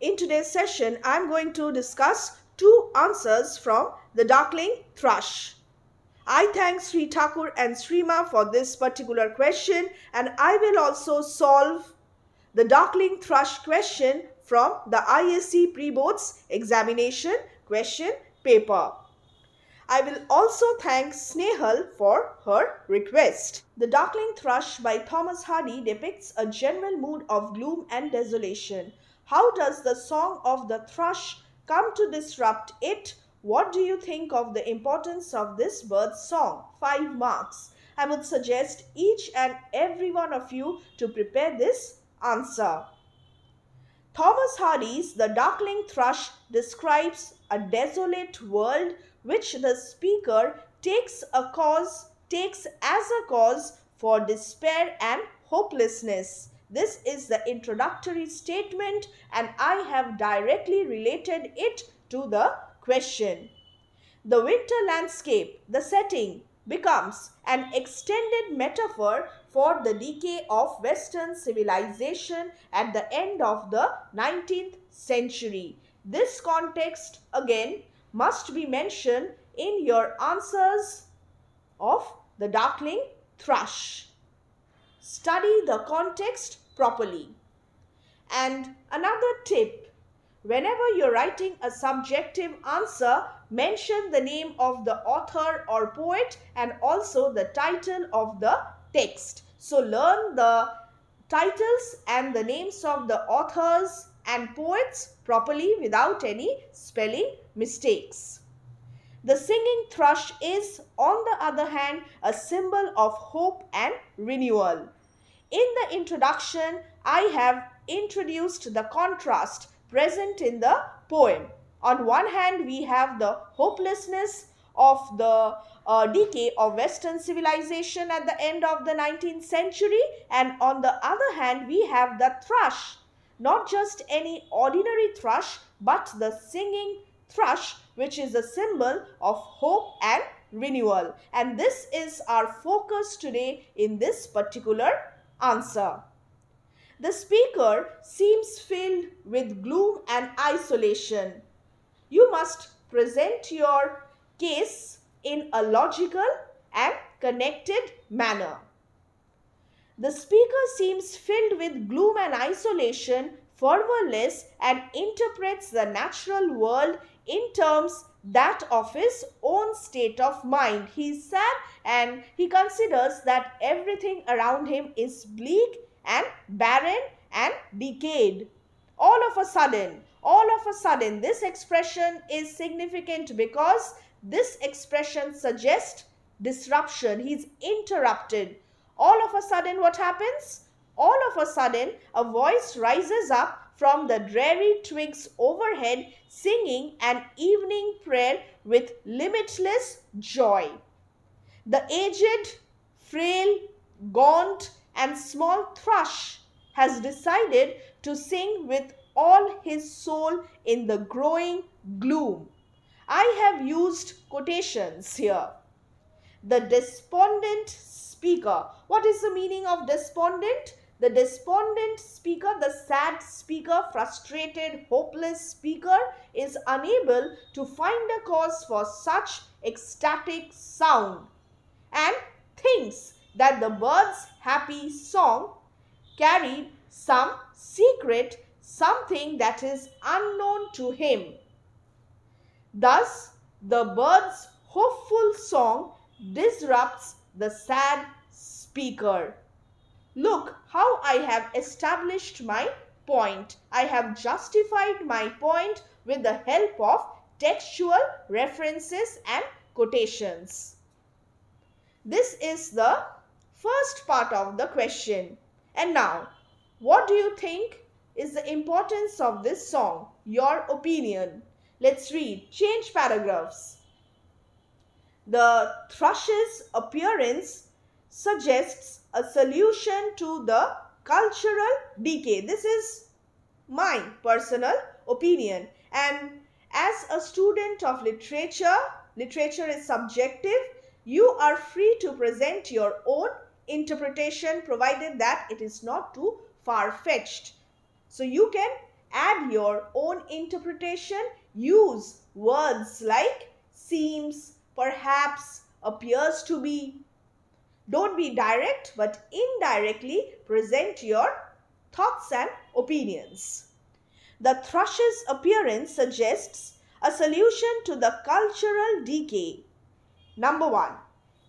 In today's session, I'm going to discuss two answers from the Darkling Thrush. I thank Sri Thakur and Srima for this particular question, and I will also solve the Darkling Thrush question from the ISC Pre-Boards Examination question paper. I will also thank Snehal for her request. The Darkling Thrush by Thomas Hardy depicts a general mood of gloom and desolation. How does the song of the thrush come to disrupt it? What do you think of the importance of this bird's song? 5 marks. I would suggest each and every one of you to prepare this answer. Thomas Hardy's The Darkling Thrush describes a desolate world which the speaker takes as a cause for despair and hopelessness. This is the introductory statement, and I have directly related it to the question. The winter landscape, the setting, becomes an extended metaphor for the decay of Western civilization at the end of the 19th century. This context again must be mentioned in your answers of the Darkling Thrush. Study the context properly. And another tip, whenever you're writing a subjective answer, mention the name of the author or poet and also the title of the text. So learn the titles and the names of the authors and poets properly without any spelling mistakes. The singing thrush is, on the other hand, a symbol of hope and renewal. In the introduction, I have introduced the contrast present in the poem. On one hand, we have the hopelessness of the decay of Western civilization at the end of the 19th century, and on the other hand, we have the thrush. Not just any ordinary thrush, but the singing thrush, which is a symbol of hope and renewal. And this is our focus today in this particular answer. The speaker seems filled with gloom and isolation. You must present your case in a logical and connected manner. The speaker seems filled with gloom and isolation, fervorless, and interprets the natural world in terms that of his own state of mind. He is sad and he considers that everything around him is bleak and barren and decayed. All of a sudden, this expression is significant because this expression suggests disruption. He is interrupted. All of a sudden, what happens? All of a sudden, a voice rises up from the dreary twigs overhead, singing an evening prayer with limitless joy. The aged, frail, gaunt, and small thrush has decided to sing with all his soul in the growing gloom. I have used quotations here. The despondent speaker. What is the meaning of despondent? The despondent speaker, the sad speaker, frustrated, hopeless speaker is unable to find a cause for such ecstatic sound and thinks that the bird's happy song carried some secret, something that is unknown to him. Thus, the bird's hopeful song disrupts the sad speaker. Look how I have established my point. I have justified my point with the help of textual references and quotations. This is the first part of the question. And now, what do you think is the importance of this song? Your opinion. Let's read. Change paragraphs. The thrush's appearance suggests a solution to the cultural decay. This is my personal opinion. And as a student of literature, literature is subjective. You are free to present your own interpretation provided that it is not too far-fetched. So you can add your own interpretation. Use words like seems, perhaps, appears to be. Don't be direct, but indirectly present your thoughts and opinions. The thrush's appearance suggests a solution to the cultural decay. Number 1.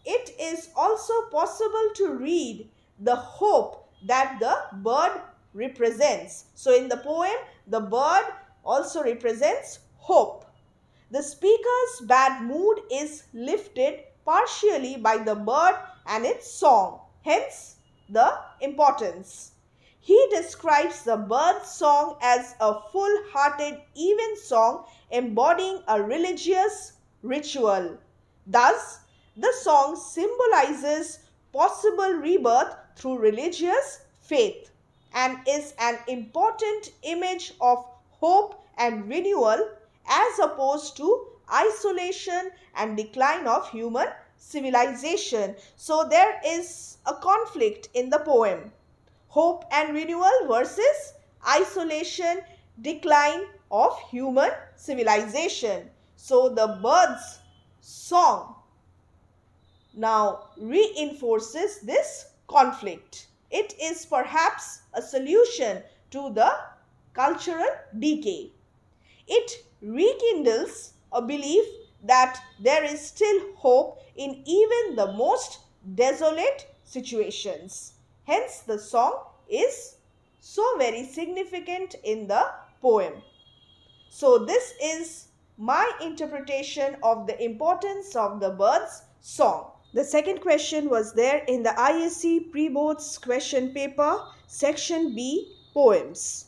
It is also possible to read the hope that the bird represents. So in the poem, the bird also represents hope. The speaker's bad mood is lifted partially by the bird and its song, hence the importance. He describes the bird's song as a full-hearted evensong embodying a religious ritual. Thus, the song symbolizes possible rebirth through religious faith and is an important image of hope and renewal as opposed to isolation and decline of human civilization. So there is a conflict in the poem. Hope and renewal versus isolation, decline of human civilization. So the bird's song now reinforces this conflict. It is perhaps a solution to the cultural decay. It rekindles a belief that there is still hope in even the most desolate situations. Hence, the song is so very significant in the poem. So, this is my interpretation of the importance of the bird's song. The second question was there in the ISC pre-boards question paper, section B, poems.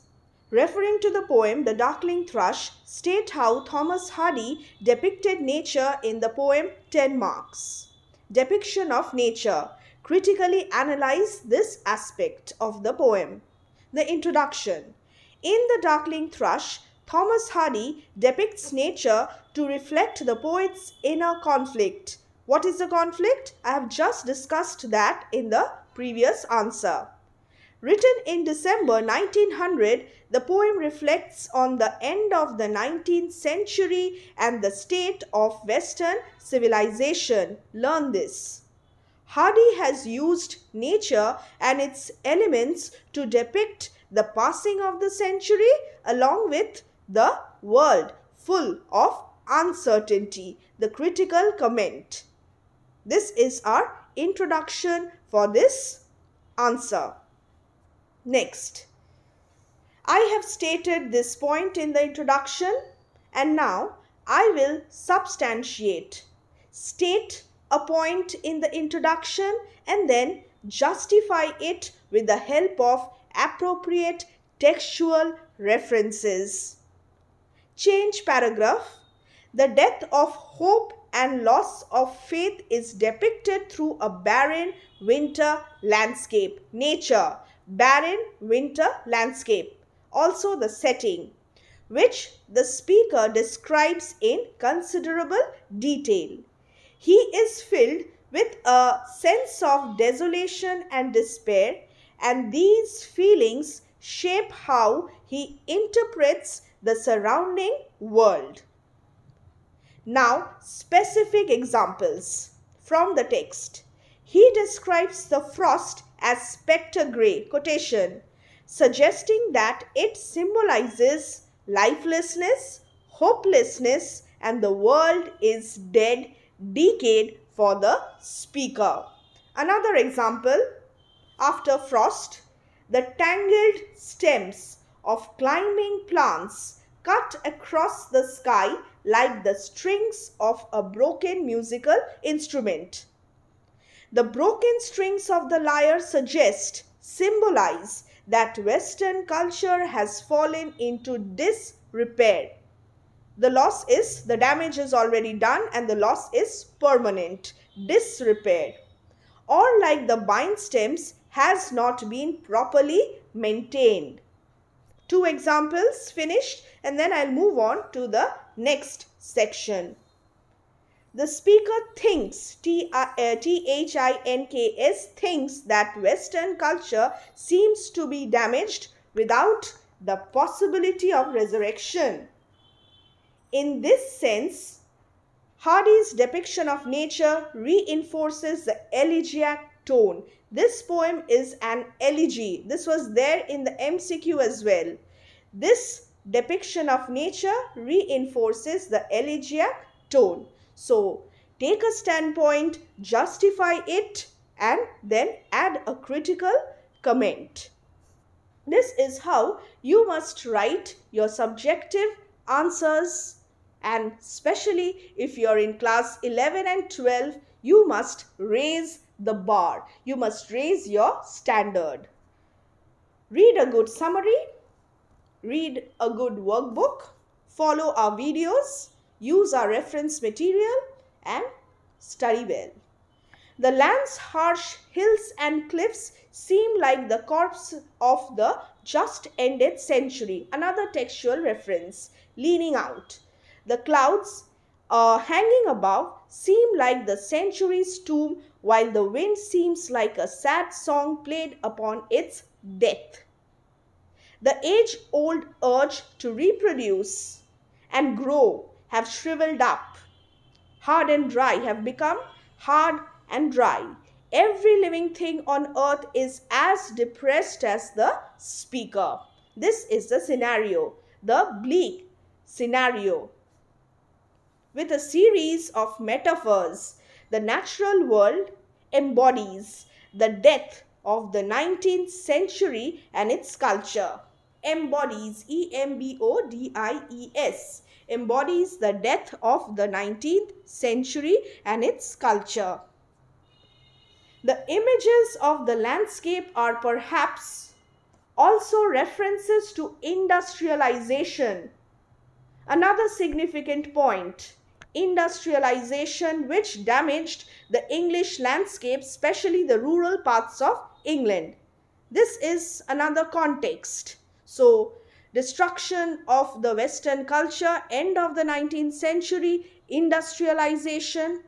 Referring to the poem The Darkling Thrush, state how Thomas Hardy depicted nature in the poem 10 marks. Depiction of nature. Critically analyze this aspect of the poem. The introduction. In The Darkling Thrush, Thomas Hardy depicts nature to reflect the poet's inner conflict. What is the conflict? I have just discussed that in the previous answer. Written in December 1900, the poem reflects on the end of the 19th century and the state of Western civilization. Learn this. Hardy has used nature and its elements to depict the passing of the century along with the world full of uncertainty. The critical comment. This is our introduction for this answer. Next, I have stated this point in the introduction and now I will substantiate. State a point in the introduction and then justify it with the help of appropriate textual references. Change paragraph. The death of hope and loss of faith is depicted through a barren winter landscape. Nature. Barren winter landscape. Also the setting, which the speaker describes in considerable detail. He is filled with a sense of desolation and despair, and these feelings shape how he interprets the surrounding world. Now, specific examples from the text. He describes the frost as spectre grey, quotation, suggesting that it symbolizes lifelessness, hopelessness, and the world is dead, decayed for the speaker. Another example, after frost, the tangled stems of climbing plants cut across the sky like the strings of a broken musical instrument. The broken strings of the lyre symbolize that Western culture has fallen into disrepair. The damage is already done and the loss is permanent, disrepair. Or like the vine stems has not been properly maintained. Two examples finished and then I'll move on to the next section. The speaker thinks, T-H-I-N-K-S, thinks that Western culture seems to be damaged without the possibility of resurrection. In this sense, Hardy's depiction of nature reinforces the elegiac tone. This poem is an elegy. This was there in the MCQ as well. This depiction of nature reinforces the elegiac tone. So, take a standpoint, justify it, and then add a critical comment. This is how you must write your subjective answers, and especially if you are in class 11 and 12, you must raise the bar. You must raise your standard. Read a good summary, read a good workbook, follow our videos, use our reference material, and study well. The land's harsh hills and cliffs seem like the corpse of the just ended century. Another textual reference, leaning out. The clouds hanging above seem like the century's tomb, while the wind seems like a sad song played upon its death. The age-old urge to reproduce and grow have shriveled up. Hard and dry have become hard and dry. Every living thing on earth is as depressed as the speaker. This is the scenario, the bleak scenario. With a series of metaphors, the natural world embodies the death of the 19th century and its culture. Embodies, E-M-B-O-D-I-E-S, embodies the death of the 19th century and its culture. The images of the landscape are perhaps also references to industrialization. Another significant point, industrialization which damaged the English landscape, especially the rural parts of England. This is another context. So, destruction of the Western culture, end of the 19th century, industrialization.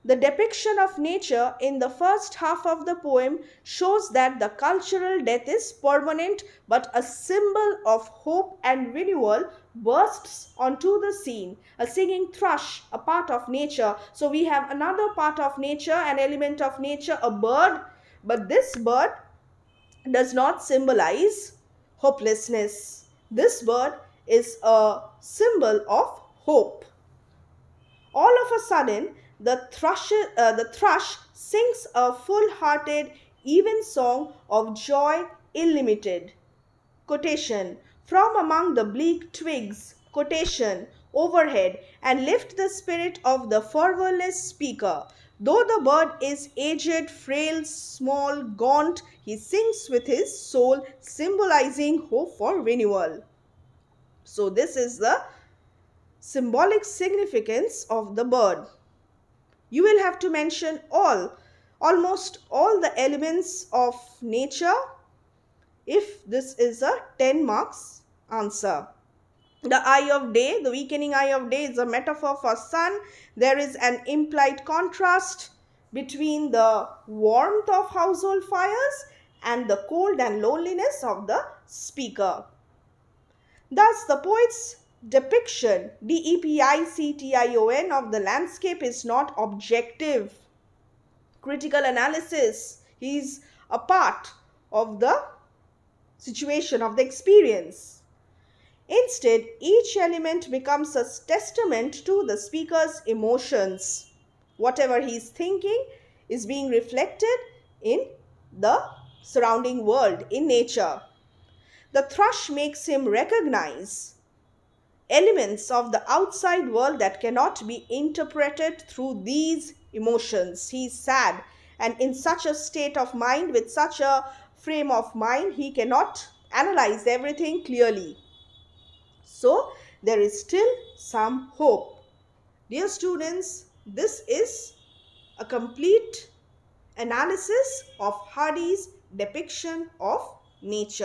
The depiction of nature in the first half of the poem shows that the cultural death is permanent, but a symbol of hope and renewal bursts onto the scene. A singing thrush, a part of nature. So we have another part of nature, an element of nature, a bird, but this bird does not symbolize hopelessness. This bird is a symbol of hope. All of a sudden, the thrush sings a full-hearted, even song of joy illimited. Quotation, from among the bleak twigs, quotation, overhead, and lift the spirit of the fervorless speaker. Though the bird is aged, frail, small, gaunt, he sings with his soul, symbolizing hope for renewal. So this is the symbolic significance of the bird. You will have to mention almost all the elements of nature if this is a 10 marks answer. The eye of day, the weakening eye of day is a metaphor for sun. There is an implied contrast between the warmth of household fires and the cold and loneliness of the speaker. Thus, the poet's depiction, D-E-P-I-C-T-I-O-N, of the landscape is not objective. Critical analysis is a part of the situation, of the experience. Instead, each element becomes a testament to the speaker's emotions. Whatever he is thinking is being reflected in the surrounding world, in nature. The thrush makes him recognize elements of the outside world that cannot be interpreted through these emotions. He is sad, and in such a state of mind, with such a frame of mind, he cannot analyze everything clearly. So, there is still some hope. Dear students, this is a complete analysis of Hardy's depiction of nature.